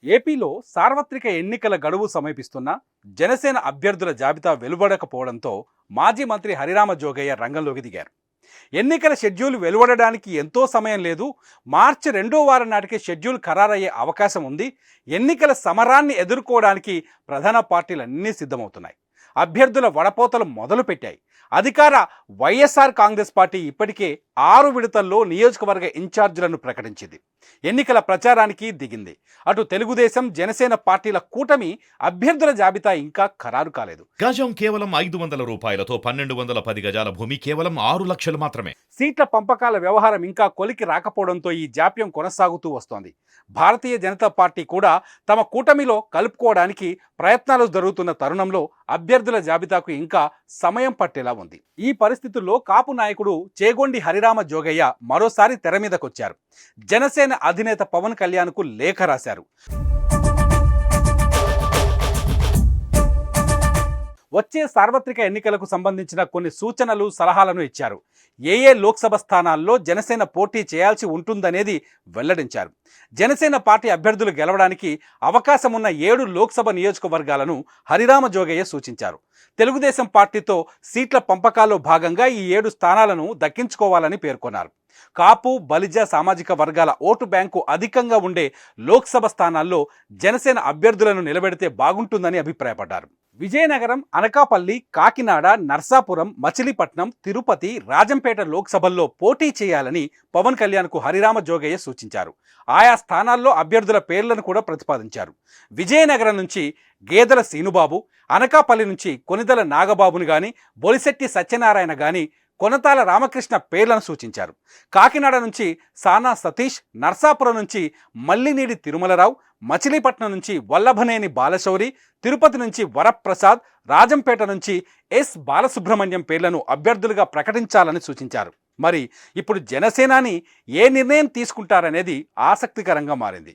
ఏపీలో సార్వత్రిక ఎన్నికల గడువు సమీపిస్తున్నా జనసేన అభ్యర్థుల జాబితా వెలువడకపోవడంతో మాజీ మంత్రి హరిరామ జోగయ్య రంగంలోకి దిగారు. ఎన్నికల షెడ్యూల్ వెలువడడానికి ఎంతో సమయం లేదు. మార్చి 2వ వారం నాటికి షెడ్యూల్ ఖరారయ్యే అవకాశం ఉంది. ఎన్నికల సమరాన్ని ఎదుర్కోవడానికి ప్రధాన పార్టీలన్నీ సిద్ధమవుతున్నాయి. అభ్యర్థుల వడపోతలు మొదలుపెట్టాయి. అధికార వైఎస్ఆర్ కాంగ్రెస్ పార్టీ ఇప్పటికే 6 విడతల్లో నియోజకవర్గ ఇన్ఛార్జీలను ప్రకటించింది. ఎన్నికల ప్రచారానికి దిగింది. అటు తెలుగుదేశం, జనసేన పార్టీల కూటమి అభ్యర్థుల జాబితా ఇంకా ఖరారు కాలేదు. గజం కేవలం 500 రూపాయలతో 1210 గజాల భూమి కేవలం 6 లక్షలు మాత్రమే. సీట్ల పంపకాల వ్యవహారం ఇంకా కొలికి రాకపోవడంతో ఈ జాప్యం కొనసాగుతూ వస్తోంది. భారతీయ జనతా పార్టీ కూడా తమ కూటమిలో కలుపుకోవడానికి ప్రయత్నాలు జరుగుతున్న తరుణంలో అభ్యర్థుల జాబితాకు ఇంకా సమయం పట్టేలా ఉంది. ఈ పరిస్థితుల్లో కాపు నాయకుడు చేగొండి హరిరామ జోగయ్య మరోసారి తెర మీదకొచ్చారు. జనసేన అధినేత పవన్ కళ్యాణ్కు లేఖ రాశారు. వచ్చే సార్వత్రిక ఎన్నికలకు సంబంధించిన కొన్ని సూచనలు, సలహాలను ఇచ్చారు. ఏ లోక్సభ స్థానాల్లో జనసేన పోటీ చేయాల్సి ఉంటుందనేది వెల్లడించారు. జనసేన పార్టీ అభ్యర్థులు గెలవడానికి అవకాశం ఉన్న 7 లోక్సభ నియోజకవర్గాలను హరిరామ జోగయ్య సూచించారు. తెలుగుదేశం పార్టీతో సీట్ల పంపకాల్లో భాగంగా ఈ 7 స్థానాలను దక్కించుకోవాలని పేర్కొన్నారు. కాపు, బలిజ సామాజిక వర్గాల ఓటు బ్యాంకు అధికంగా ఉండే లోక్సభ స్థానాల్లో జనసేన అభ్యర్థులను నిలబెడితే బాగుంటుందని అభిప్రాయపడ్డారు. విజయనగరం, అనకాపల్లి, కాకినాడ, నర్సాపురం, మచిలీపట్నం, తిరుపతి, రాజంపేట లోక్సభల్లో పోటీ చేయాలని పవన్ కళ్యాణ్కు హరిరామ జోగయ్య సూచించారు. ఆయా స్థానాల్లో అభ్యర్థుల పేర్లను కూడా ప్రతిపాదించారు. విజయనగరం నుంచి గేదెల సీనుబాబు, అనకాపల్లి నుంచి కొనిదల నాగబాబుని గాని, బొలిశెట్టి సత్యనారాయణ గాని, కొనతాల రామకృష్ణ పేర్లను సూచించారు. కాకినాడ నుంచి సానా సతీష్, నర్సాపురం నుంచి మల్లినీడి తిరుమలరావు, మచిలీపట్నం నుంచి వల్లభనేని బాలశౌరి, తిరుపతి నుంచి వరప్రసాద్, రాజంపేట నుంచి ఎస్ బాలసుబ్రహ్మణ్యం పేర్లను అభ్యర్థులుగా ప్రకటించాలని సూచించారు. మరి ఇప్పుడు జనసేనాని ఏ నిర్ణయం తీసుకుంటారనేది ఆసక్తికరంగా మారింది.